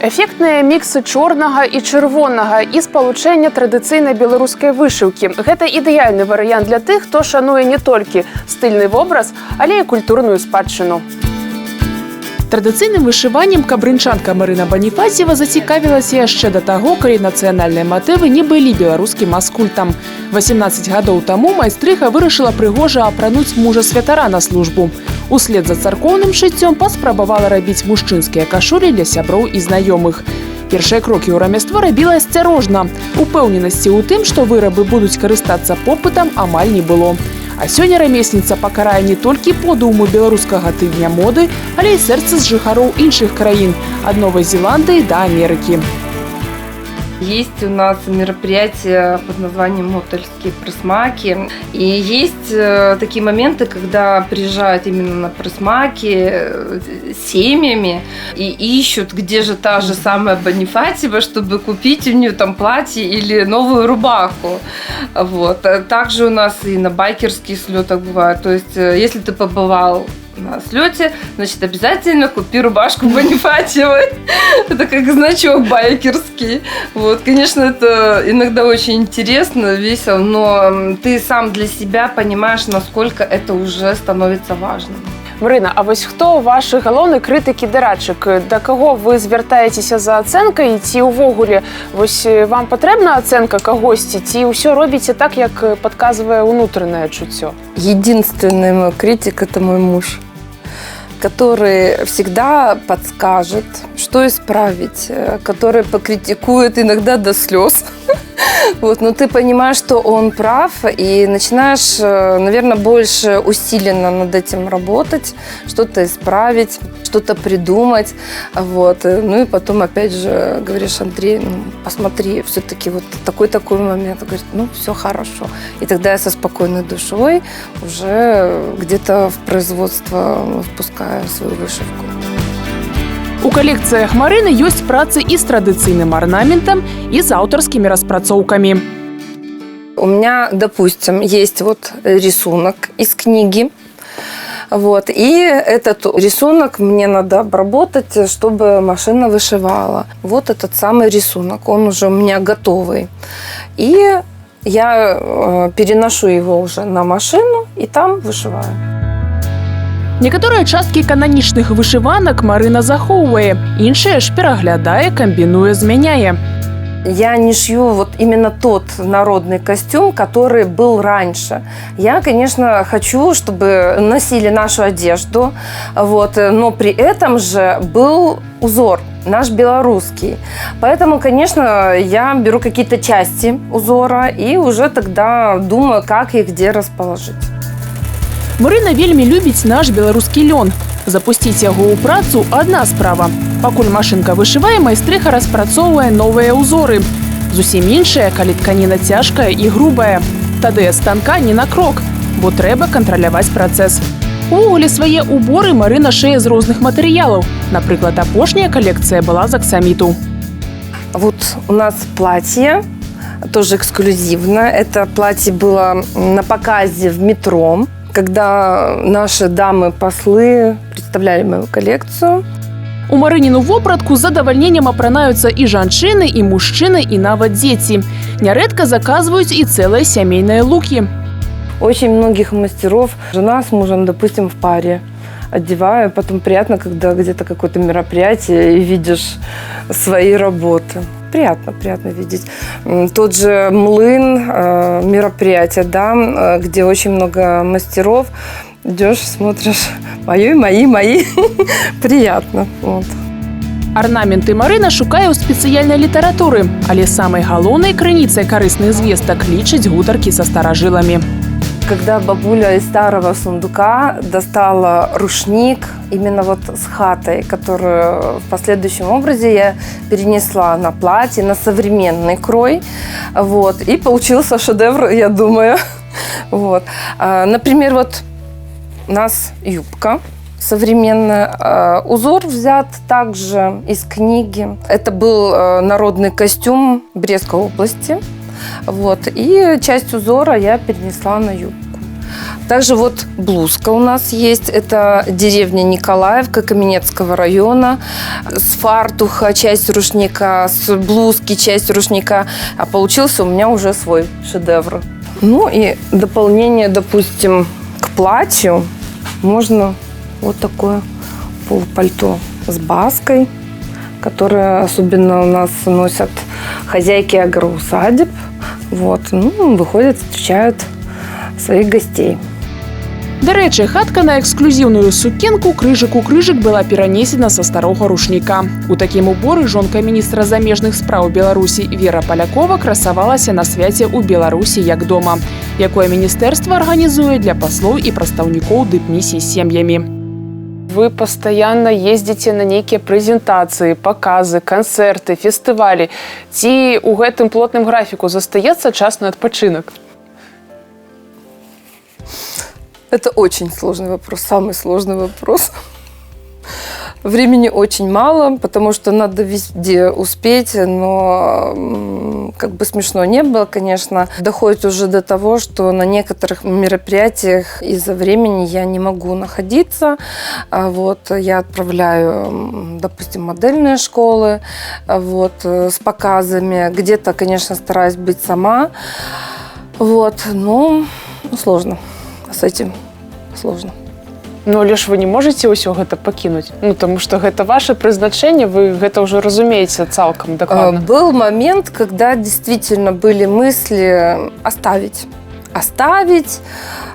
Эфектныя міксы чорнага і чырвонага і спалучэння традыцыйнай беларускай вышыўкі. Гэта ідэальны варыянт для тых, хто шануе не толькі стыльны вобраз, але і культурную спадчыну. Традыцыйным вышываннем кабрынчанка Марына Баніфацева зацікавілася яшчэ да таго, калі нацыянальныя матывы не былі беларускім маскультам. 18 гадоў таму майстрыха вырашыла прыгожа апрануць мужа святара на службу. Услед за царкоўным шыццём паспрабавала рабіць мужчынскія кашулі для сяброў і знаёмых. Першыя крокі ў рамяство рабіла асцярожна. Упэўненасці ў тым, што вырабы будуць карыстацца попытам, амаль не было. А сёння рамесніца пакарае не толькі подыуму беларускага тыдня моды, але і сэрцы з жыхароў іншых краін – ад Новой Зеландии до Америки. Есть у нас мероприятие под названием «Мотельские просмаки». И есть такие моменты, когда приезжают именно на просмаки с семьями и ищут, где же та же самая Банифатьева, чтобы купить у нее там платье или новую рубаху. Вот. Также у нас и на байкерских слетах бывает. То есть, если ты побывал на слете, значит, обязательно купи рубашку Банифатьевой. Это как значок байкерский. Вот, конечно, это иногда очень интересно, весело, но ты сам для себя понимаешь, насколько это уже становится важным. Марына, а вось хто вашы галоўны крытык і дарадчык? Да каго вы звяртаецеся за ацэнкай? Ці ўвогуле вось вам патрэбна ацэнка кагосьці? Ці ўсё робіце так, як падказвае ўнутранае чуццё? Единственный мой критик – это мой муж, который всегда подскажет, что исправить, который покритикует иногда до слез. Вот, но ты понимаешь, что он прав, и начинаешь, наверное, больше усиленно над этим работать, что-то исправить, что-то придумать. Вот. Ну и потом, опять же, говоришь: Андрей, ну, посмотри, все-таки вот такой момент. Он говорит: ну, все хорошо. И тогда я со спокойной душой уже где-то в производство впускаю свою вышивку. У калекцыях Марыны ёсць працы і з традыцыйным арнаментам, і з аўтарскімі распрацоўкамі. У меня, допустим, есть вот рисунок из книги. Вот, и этот рисунок мне надо обработать, чтобы машина вышивала. Вот этот самый рисунок, он уже у меня готовый. И я переношу его уже на машину и там вышиваю. Некаторыя часткі кананічных вышыванак Марына захоўвае, іншыя ж пераглядае, камбінуе, змяняе. Я не шью вот именно тот народный костюм, который был раньше. Я, конечно, хочу, чтобы носили нашу одежду, вот, но при этом же был узор наш белорусский. Поэтому, конечно, я беру какие-то части узора и уже тогда думаю, как их где расположить. Марына вельмі любіць наш беларускі лён. Запусціць яго ў працу – адна справа. Пакуль машынка вышывае, майстрыха распрацоўвае новыя ўзоры. Зусім іншая, калі тканіна цяжкая і грубая. Тады ад станка не на крок, бо трэба кантраляваць працэс. Увогуле свае ўборы Марына шые з розных матэрыялаў. Напрыклад, апошняя калекцыя была з аксаміту. Вот у нас платье, тоже эксклюзивно. Это платье было на показе в метро, когда наши дамы-послы представляли мою коллекцию. У Марыніну вопратку з задавальненнем апранаюцца і жанчыны, і мужчыны, і нават дзеці. Нярэдка заказваюць і цэлыя сямейныя лукі. Очень многих мастеров жена с мужем, допустим, в паре одеваю. Потом приятно, когда где-то какое-то мероприятие и видишь свои работы. Приятно видеть. Тот же млын, мероприятие, да, где очень много мастеров. Идешь, смотришь, мои. Приятно. Вот. Арнаменты Марына шукае ў спецыяльнай літаратуры, але самай галоўнай крыніцай карысных звестак лічыць гутаркі са старажыламі. Когда бабуля из старого сундука достала рушник именно вот с хатой, которую в последующем образе я перенесла на платье, на современный крой. Вот, и получился шедевр, я думаю. Вот. Например, вот у нас юбка современная. Узор взят также из книги. Это был народный костюм Брестской области. Вот. И часть узора я перенесла на юбку. Также вот блузка у нас есть. Это деревня Николаевка Каменецкого района. С фартуха часть рушника, с блузки часть рушника. А получился у меня уже свой шедевр. Ну и дополнение, допустим, к платью можно вот такое полупальто с баской, которое особенно у нас носят хозяйки агроусадеб. Вот. Ну, выходят, встречают своих гостей. До речі, хатка на ексклюзивную сукенку крыжык у крыжык была перанесена са старога рушніка. У такім уборы жонка міністра замежных спраў Беларусі Вера Палякова красавалася на свяце ў Беларусі як дома, якое міністэрства арганізуе для паслоў і прадстаўнікоў дыпмісій з сем'ямі. Вы постоянно ездите на нейкія прэзентацыі, паказы, канцэрты, фестывалі. Ці ў гэтым плотным графіку застаецца час на адпачынак? Это очень сложный вопрос, самый сложный вопрос. Времени очень мало, потому что надо везде успеть, но как бы смешно не было, конечно. Доходит уже до того, что на некоторых мероприятиях из-за времени я не могу находиться. Вот, я отправляю, допустим, модельные школы вот, с показами. Где-то, конечно, стараюсь быть сама. Вот, но сложно. С этим сложно. Ну, але ж вы не можете ўсё гэта пакінуць. Ну, тому што гэта ваше прызначэнне, вы гэта ўжо разумееце цалкам дакладна. Был момент, когда действительно были мысли оставить.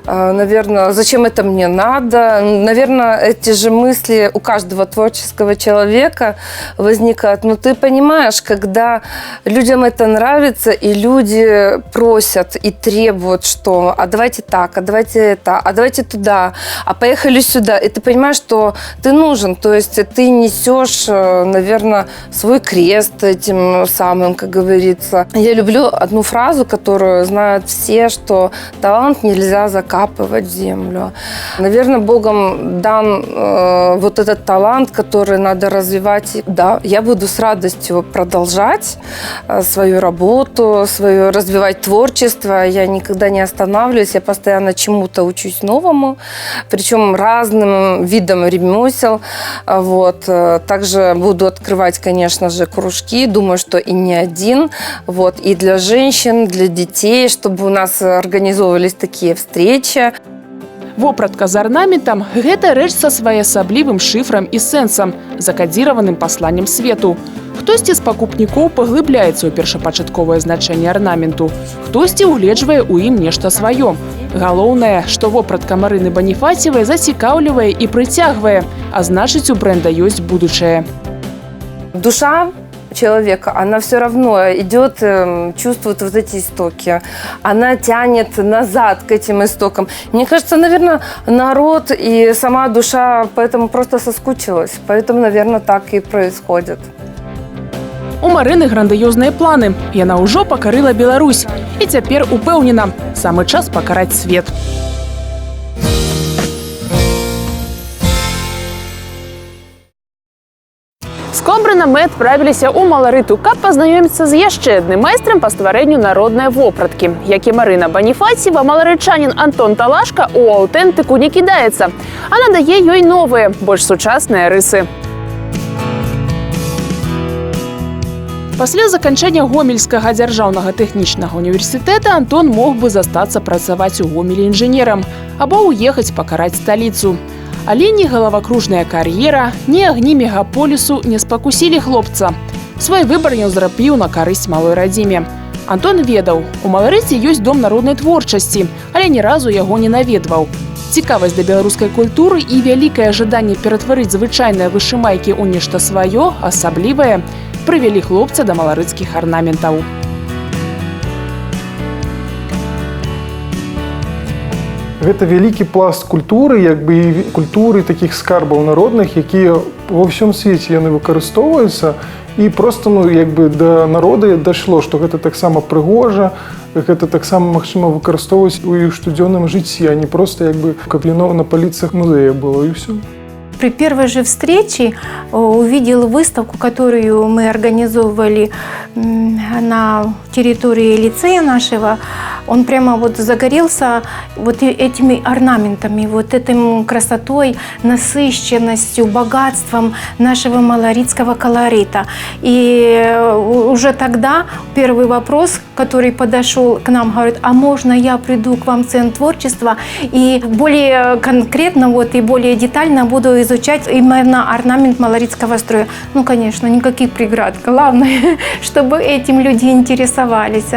Наверное, зачем это мне надо? Наверное, эти же мысли у каждого творческого человека возникают. Но ты понимаешь, когда людям это нравится, и люди просят и требуют, что а давайте так, а давайте это, а давайте туда, а поехали сюда. И ты понимаешь, что ты нужен. То есть ты несешь, наверное, свой крест этим самым, как говорится. Я люблю одну фразу, которую знают все, что талант нельзя закапывать в землю. Наверное, Богом дан вот этот талант, который надо развивать. Да, я буду с радостью продолжать свою работу, развивать творчество. Я никогда не останавливаюсь, я постоянно чему-то учусь новому, причем разным видам ремесел. Вот. Также буду открывать, конечно же, кружки. Думаю, что и не один. Вот. И для женщин, для детей, чтобы у нас организовывались такие встречи. Вопратка з арнаментам – гэта рэч са своеасаблівым шыфрам і сэнсам, закадзіраваным пасланнем свету. Хтосьці з пакупнікоў паглыбляецца ў першапачатковае значэнне арнаменту, хтосьці ўгледжвае ў ім нешта сваё. Галоўнае, што вопратка Марыны Баніфацевай зацікаўлівае і прыцягвае, а значыць, у бренда ёсць будучае. Душа человека, она все равно идет, чувствует вот эти истоки. Она тянет назад к этим истокам. Мне кажется, наверное, народ и сама душа поэтому просто соскучилась. Поэтому, наверное, так и происходит. У Марыны грандыёзныя планы. Яна ўжо пакарыла Беларусь. І цяпер упэўнена, самы час пакараць свет. З Комбрына мы адправіліся ў Маларыту, каб пазнаёміцца з яшчэ адным майстрам па стварэнню народнай вопраткі. Як і Марына Баніфацева, маларычанін Антон Талашка ў аўтэнтыку не кідаецца, а надае ёй новыя, больш сучасныя рысы. Пасля заканчэння Гомельскага дзяржаўнага тэхнічнага універсітэта Антон мог бы застацца працаваць у Гомелі інжынерам або ўехаць пакараць сталіцу. Але ні галавакружная кар'ера, ні агні мегаполісу не спакусілі хлопца. Свой выбар ён зрабіў на карысць малой радзіме. Антон ведаў, у Маларыце ёсць дом народнай творчасці, але ні разу яго не наведваў. Цікавасць да беларускай культуры і вялікае жаданне ператварыць звычайныя вышымайкі ў нешта сваё, асаблівае, прывялі хлопца да маларыцкіх арнаментаў. Гэта вялікі пласт культуры, як бы і культуры такіх скарбаў народных, якія ва ўсім свеце яны выкарыстоўваюцца. І просто як бы да народа дайшло, што гэта таксама прыгожа, гэта таксама магчыма выкарыстоўваць у іх штодзённым жыцці, а не просто як бы каб яно на паліцах музея было і ўсё. При первой же встрече увидел выставку, которую мы организовывали на территории лицея нашего. он прямо вот загорелся вот этими орнаментами, вот этим красотой, насыщенностью, богатством нашего малорицкого колорита. И уже тогда первый вопрос, который подошел к нам, говорит: а можно я приду к вам в Центр творчества и более конкретно вот и более детально буду изучать именно орнамент малорицкого строя? Ну, конечно, никаких преград. Главное, чтобы этим люди интересовались.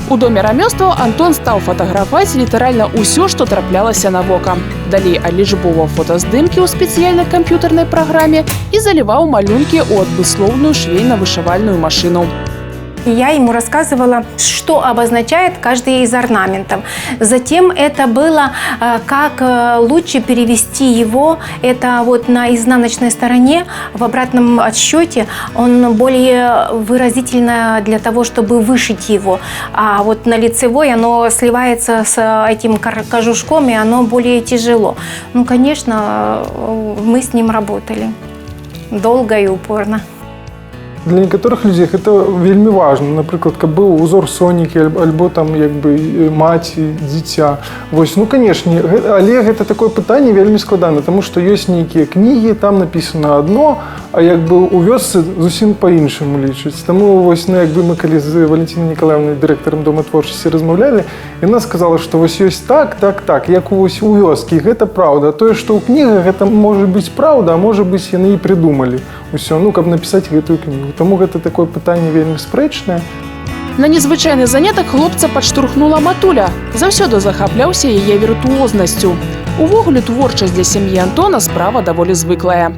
У доме рамёстваў Антон стаў фатаграфаваць літаральна ўсё, што траплялася на вока. Далей алічбоваў фотаздымкі ў спецыяльнай камп'ютарнай праграме і заліваў малюнкі ў адмысловную швейна-вышывальную машыну. Я ему рассказывала, что обозначает каждый из орнаментов. Затем это было, как лучше перевести его. Это вот на изнаночной стороне, в обратном отсчете, он более выразительно для того, чтобы вышить его. А вот на лицевой оно сливается с этим кожушком, и оно более тяжело. Ну, конечно, мы с ним работали долго и упорно. Для некаторых людзей гэта вельмі важна. Напрыклад, каб быў узор сонікі альбо там як бы маці, дзіця. Вось, ну, канешне, але гэта такое пытанне вельмі складана, таму што ёсць нейкія кнігі, там напісана адно, а як бы у вёсцы зусім па-іншаму лічаць. Таму вось, ну, як бы мы калі з Валентинай Николаевнай, дырэктарам Дома творчасці, размаўлялі, яна сказала, што вось ёсць так, як вось у вёскі, гэта праўда. А тое, што ў кнігах, гэта можа быць праўда, а можа быць, яны і прыдумалі усё, ну, каб напісаць гэтую кнігу. Таму гэта такое пытанне вельмі спрэчнае. На незвычайны занятак хлопца падштурхнула матуля. Заўсёды захапляўся яе віртуознасцю. Увогуле, творчасць для сям'і Антона справа даволі звыклая.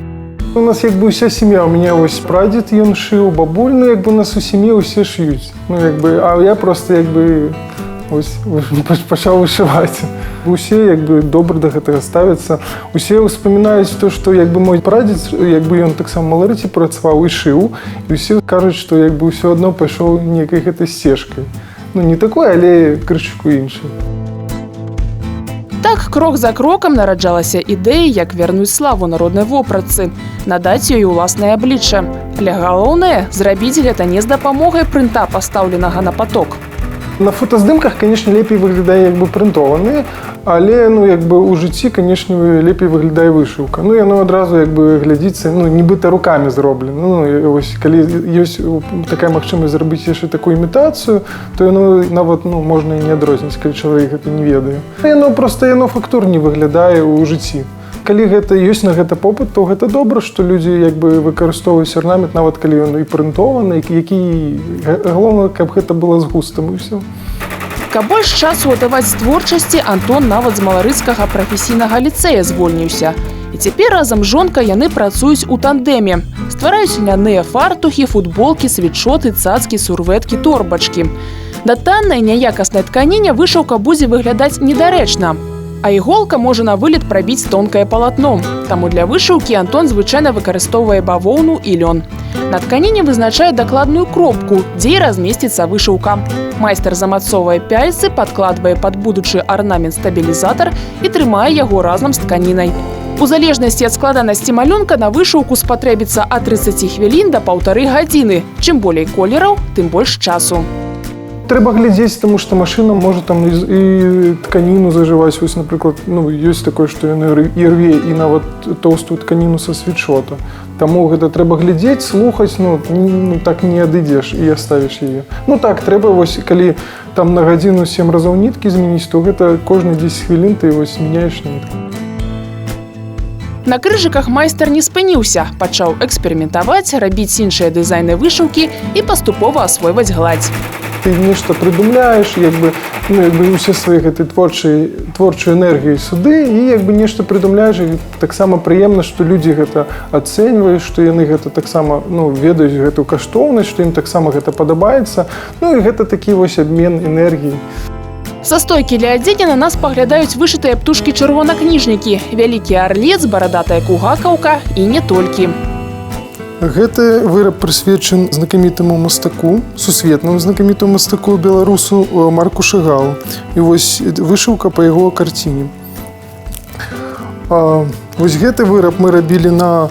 У нас як бы уся сям'я, у мяне ось прадзед ён шыў, бабуль, ну, як бы у нас у сям'і ўсе шьюць. Ну, як бы, а я просто як бы ось пачаў вышываць. Усе як бы добра да гэтага ставяцца. Усе ўспамінаюць то, што як бы мой прадзед, як бы ён таксама маларыце працаваў і шыў, і ўсе кажуць, што як бы ўсё адно пайшоў нейкай гэтай сцежкай. Ну, не такой, але крышку іншай. Так, крок за крокам нараджалася ідэя, як вярнуць славу народнай вопратцы, надаць ёй уласнае аблічча. Але галоўнае – зрабіць гэта не з дапамогай прынта, пастаўленага на поток. На фотаздымках, конечно, лепей выглядае як бы прынтованыя, але, ну, як бы у жыцці, конечно, лепей выглядае вышыўка. Ну, яно адразу як бы глядзіцца, ну, нібыта рукамі зроблена. Ну, ось, калі ёсць такая магчымасць зрабіць яшчэ такую імітацыю, то яно нават, ну, можна і не адрозніць, калі чалавек гэта не ведае. Яно просто фактурней выглядае ў жыцці. Калі гэта ёсць на гэта попыт, то гэта добра, што людзі як бы выкарыстоўваюць арнамент, нават калі ён і прынтованы, які галоўнае, каб гэта было з густам і ўсё. Каб больш часу аддаваць творчасці, Антон нават з маларыцкага прафесійнага ліцэя звольніўся. І цяпер разам з жонкай яны працуюць у тандеме. Ствараюць льняныя фартухі, футболкі, світшоты, цацкі, сурвэткі, торбачкі. Да таннай няякаснай тканіне вышыўка будзе выглядаць недарэчна. А іголка можа на вылет прабіць тонкае палатно. Таму для вышыўкі Антон звычайна выкарыстоўвае бавоўну і лён. На тканіне вызначае дакладную кропку, дзе і размесціцца вышыўка. Майстар замацоўвае пяльцы, падкладвае пад будучы арнамент-стабілізатар і трымае яго разам з тканінай. У залежнасці ад складанасці малюнка на вышыўку спатрэбіцца ад 30 хвілін да 1,5 гадзіны. Чым болей колераў, тым больш часу. Трэба глядзець, таму што машына можа там і тканіну зажываць. Вось, напрыклад, ну, ёсць такое, што яна і рве і нават тоўстую тканіну са світшота. Таму гэта трэба глядзець, слухаць, ну, так не адыдзеш і аставіш яе. Ну так, трэба, вось, калі там на гадзіну 7 разоў ніткі змяніць, то гэта кожны 10 хвілін ты вось змяняеш нітку. На крыжыках майстар не спыніўся, пачаў эксперыментаваць, рабіць іншыя дызайны вышыўкі і паступова асвойваць гладзь. Ты нешта прыдумляеш, як бы, ну, як бы усе свае гэтай творчую энергію сюды і як бы нешта прыдумляеш, і таксама прыемна, што людзі гэта ацэньваюць, што яны гэта таксама, ну, ведаюць гэту каштоўнасць, што ім таксама гэта падабаецца. Ну і гэта такі вось абмен энергіі. Са стойкі ля адзення на нас паглядаюць вышытыя птушкі-чырвонакніжнікі, вялікі арлец, барадатая кугакаўка і не толькі. Гэты выраб прысвечаны знакамітаму мастаку, сусветнаму знакамітаму мастаку беларусу Марку Шагалу. І вось вышыўка па яго карціне. Вось гэты выраб мы рабілі на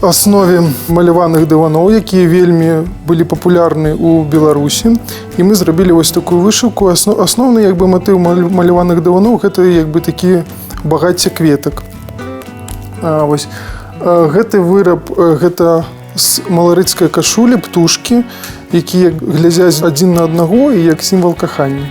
аснове маляваных дываноў, якія вельмі былі папулярны ў Беларусі. І мы зрабілі вось такую вышыўку. Асноўны матыў маляваных дываноў гэта такі багацце кветак. Гэты выраб гэта маларыцкая кашуля, птушкі, якія глядзяць адзін на аднаго і як сімвал кахання.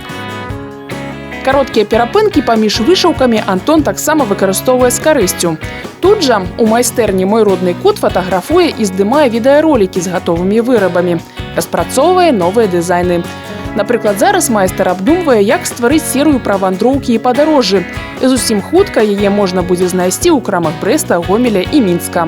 Кароткія перапынкі паміж вышыўкамі Антон таксама выкарыстоўвае з карысцю. Тут жа у майстэрні «Мой родны кут» фатаграфуе і здымае відэаролікі з гатовымі вырабамі, распрацоўвае новыя дызайны. Напрыклад, зараз майстар абдумвае, як стварыць серыю пра вандроўкі і падарожжы. І зусім хутка яе можна будзе знайсці ў крамах Брэста, Гомеля і Мінска.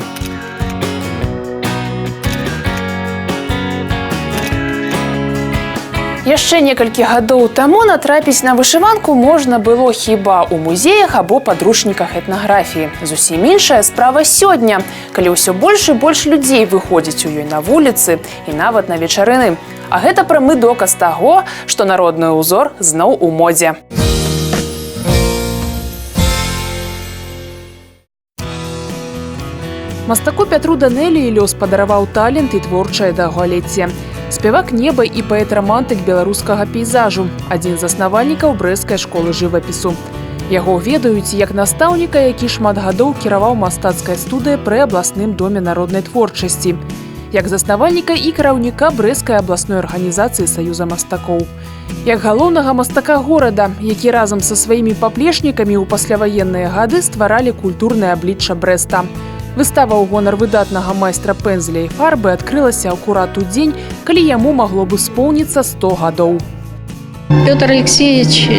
Яшчэ некалькі гадоў таму натрапіць на вышыванку можна было хіба ў музеях або падручніках этнаграфіі. Зусім іншая справа сёння, калі ўсё больш і больш людзей выходзіць у ёй на вуліцы і нават на вечарыны. А гэта прамы доказ таго, што народны ўзор зноў у модзе. Мастаку Пятру Данэліі лёс падараваў талент і творчае даўгалецце. Спявак неба і паэт-рамантык беларускага пейзажу, адзін з заснавальнікаў брэсцкай школы жывапісу. Яго ведаюць як настаўніка, які шмат гадоў кіраваў мастацкай студыяй пры абласным доме народнай творчасці, як заснавальніка і кіраўніка брэсцкай абласной арганізацыі Саюза мастакоў, як галоўнага мастака горада, які разам са сваімі паплечнікамі ў пасляваенныя гады стваралі культурнае аблічча Брэста. Выстава ў гонар выдатнага майстра пензля і фарбы адкрылася акурат у дзень, калі яму магло бы споўніцца 100 гадоў. Петр Алексеевич,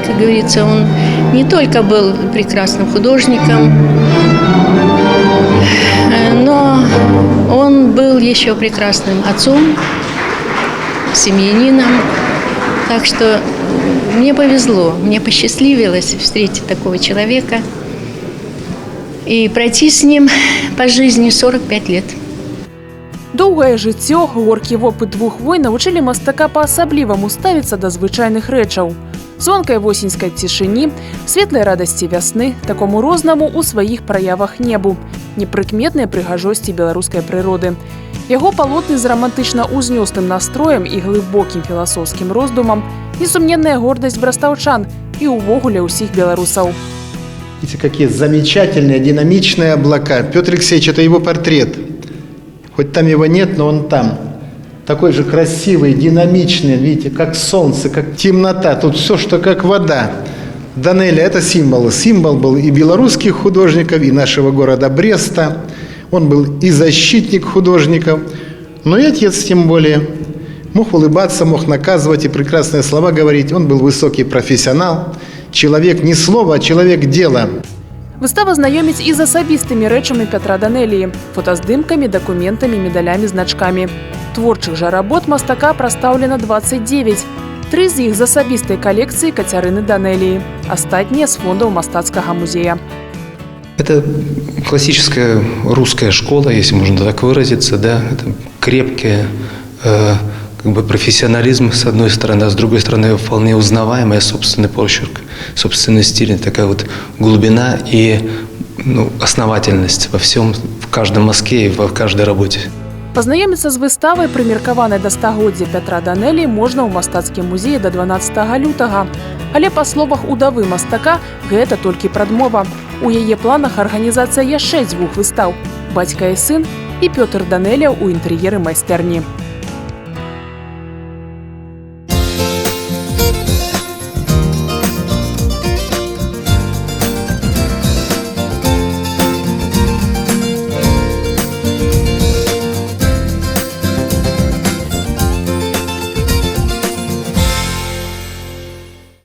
как говорится, он не только был прекрасным художником, но он был еще прекрасным отцом, семьянином. Так что мне повезло, мне посчастливилось встретить такого человека и пройти с ним по жизни 45 лет. Доўгае жыццё, горкі вопыт 2 войн навучылі мастака па-асабліваму ставіцца да звычайных рэчаў. Звонкай восеньскай цішыні, светлай радасці вясны, такому рознаму ў сваіх праявах небу, непрыкметнай прыгажосці беларускай прыроды. Яго палотны з рамантычна ўзнёсным настроем і глыбокім філасофскім роздумам, несумненная гордасць брастаўчан і ўвогуле ўсіх беларусаў. Видите, какие замечательные, динамичные облака. Петр Алексеевич, это его портрет. Хоть там его нет, но он там. Такой же красивый, динамичный, видите, как солнце, как темнота. Тут все, что как вода. Данелия – это символ. Символ был и белорусских художников, и нашего города Бреста. Он был и защитник художников, но и отец тем более. Мог улыбаться, мог наказывать и прекрасные слова говорить. Он был высокий профессионал. Человек не слова, а человек дела. Выстава знаёміць і з асабістымі рэчамі Пятра Данэліі, фотаздымкамі, дакументамі, медалямі, значкамі. Творчых жа работ мастака прадстаўлена 29. 3 з іх з асабістай калекцыі Кацярыны Данэліі, астатнія з фондаў мастацкага музея. Это классическая русская школа, если можно так выразиться, да, это крепкая, профессионализм с одной стороны, а с другой стороны вполне узнаваемый собственный почерк, собственный стиль, такая вот глубина и основательность во всем, в каждом мазке и в каждой работе. Пазнаёміцца з выставай, прымеркаванай да стагоддзя Пятра Данэліі, можна ў мастацкім музеі да 12 лютага. Але па словах удавы мастака, гэта толькі прадмова. У яе планах арганізацыя яшчэ 2 выстаў «Бацька і сын» і Пётр Данэлія ў інтэр'еры майстэрні.